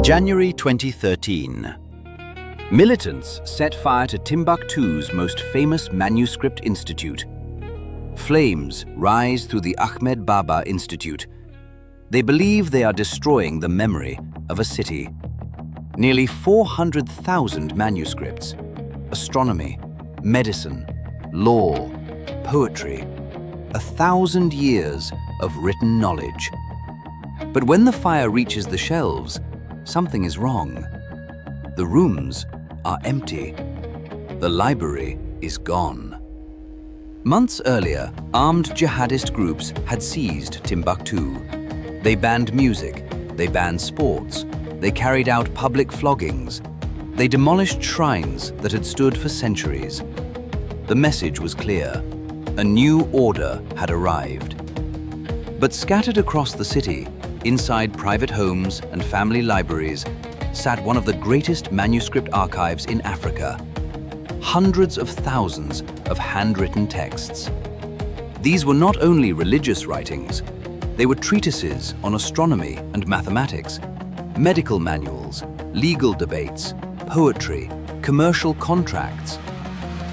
January 2013. Militants set fire to Timbuktu's most famous manuscript institute. Flames rise through the Ahmed Baba Institute. They believe they are destroying the memory of a city. Nearly 400,000 manuscripts, astronomy, medicine, law, poetry, 1,000 years of written knowledge. But when the fire reaches the shelves, something is wrong. The rooms are empty. The library is gone. Months earlier, armed jihadist groups had seized Timbuktu. They banned music, they banned sports, they carried out public floggings. They demolished shrines that had stood for centuries. The message was clear. A new order had arrived. But scattered across the city, inside private homes and family libraries, sat one of the greatest manuscript archives in Africa. Hundreds of thousands of handwritten texts. These were not only religious writings, they were treatises on astronomy and mathematics, medical manuals, legal debates, poetry, commercial contracts.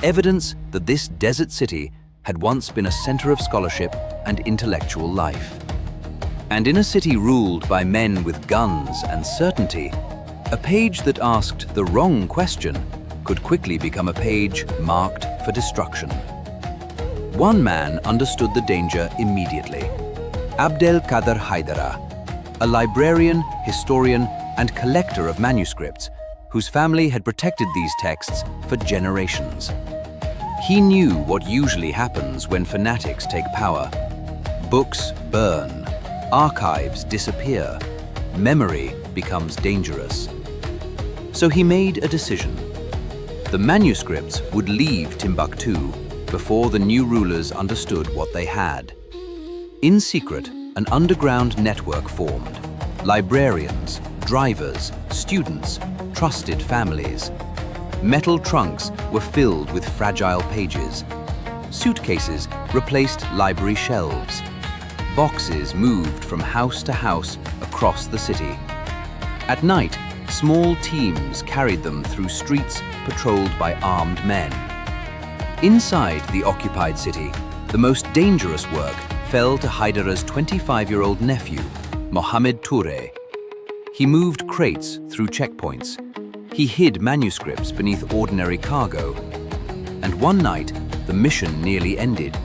Evidence that this desert city had once been a center of scholarship and intellectual life. And in a city ruled by men with guns and certainty, a page that asked the wrong question could quickly become a page marked for destruction. One man understood the danger immediately. Abdel Kader Haidara, a librarian, historian, and collector of manuscripts, whose family had protected these texts for generations. He knew what usually happens when fanatics take power. Books burn, archives disappear, memory becomes dangerous. So he made a decision. The manuscripts would leave Timbuktu before the new rulers understood what they had. In secret, an underground network formed. Librarians, drivers, students, trusted families. Metal trunks were filled with fragile pages. Suitcases replaced library shelves. Boxes moved from house to house across the city. At night, small teams carried them through streets patrolled by armed men. Inside the occupied city, the most dangerous work fell to Haidara's 25-year-old nephew, Mohammed Toure. He moved crates through checkpoints. He hid manuscripts beneath ordinary cargo. And one night, the mission nearly ended.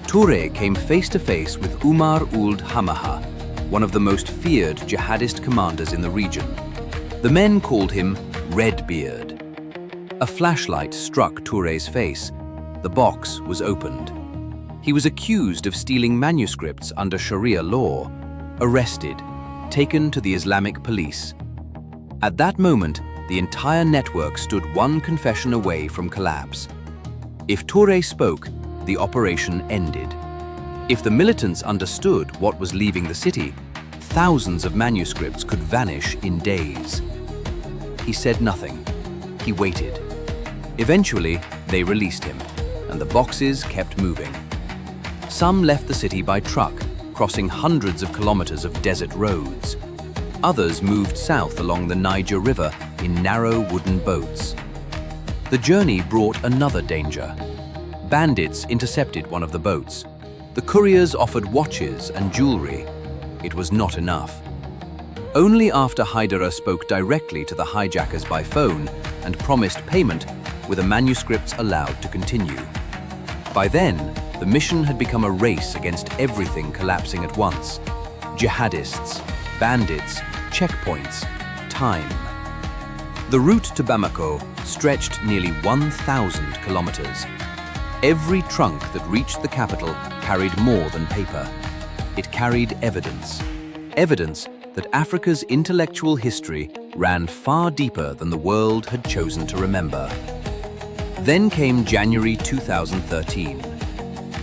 Toure came face to face with Umar Ould Hamaha, one of the most feared jihadist commanders in the region. The men called him Redbeard. A flashlight struck Toure's face. The box was opened. He was accused of stealing manuscripts under Sharia law, arrested, taken to the Islamic police. At that moment, the entire network stood one confession away from collapse. If Toure spoke, the operation ended. If the militants understood what was leaving the city, thousands of manuscripts could vanish in days. He said nothing. He waited. Eventually, they released him, and the boxes kept moving. Some left the city by truck, crossing hundreds of kilometers of desert roads. Others moved south along the Niger River in narrow wooden boats. The journey brought another danger. Bandits intercepted one of the boats. The couriers offered watches and jewelry. It was not enough. Only after Haidara spoke directly to the hijackers by phone and promised payment were the manuscripts allowed to continue. By then, the mission had become a race against everything collapsing at once. Jihadists, bandits, checkpoints, time. The route to Bamako stretched nearly 1,000 kilometers. Every trunk that reached the capital carried more than paper. It carried evidence. Evidence that Africa's intellectual history ran far deeper than the world had chosen to remember. Then came January 2013.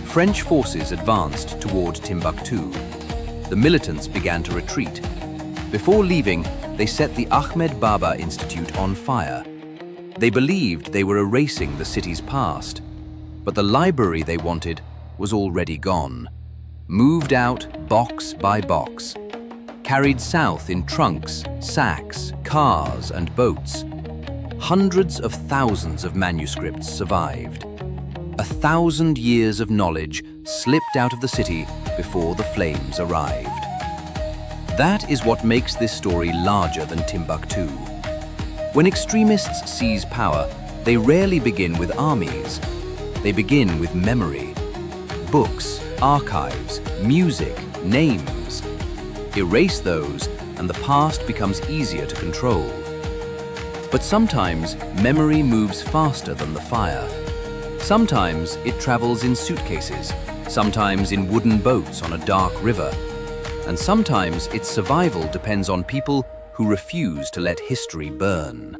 French forces advanced toward Timbuktu. The militants began to retreat. Before leaving, they set the Ahmed Baba Institute on fire. They believed they were erasing the city's past, but the library they wanted was already gone, moved out box by box. carried south in trunks, sacks, cars, and boats. Hundreds of thousands of manuscripts survived. 1,000 years of knowledge slipped out of the city before the flames arrived. That is what makes this story larger than Timbuktu. When extremists seize power, they rarely begin with armies. They begin with memory. Books, archives, music, names. Erase those, and the past becomes easier to control. But sometimes memory moves faster than the fire. Sometimes it travels in suitcases, sometimes in wooden boats on a dark river, and sometimes its survival depends on people who refuse to let history burn.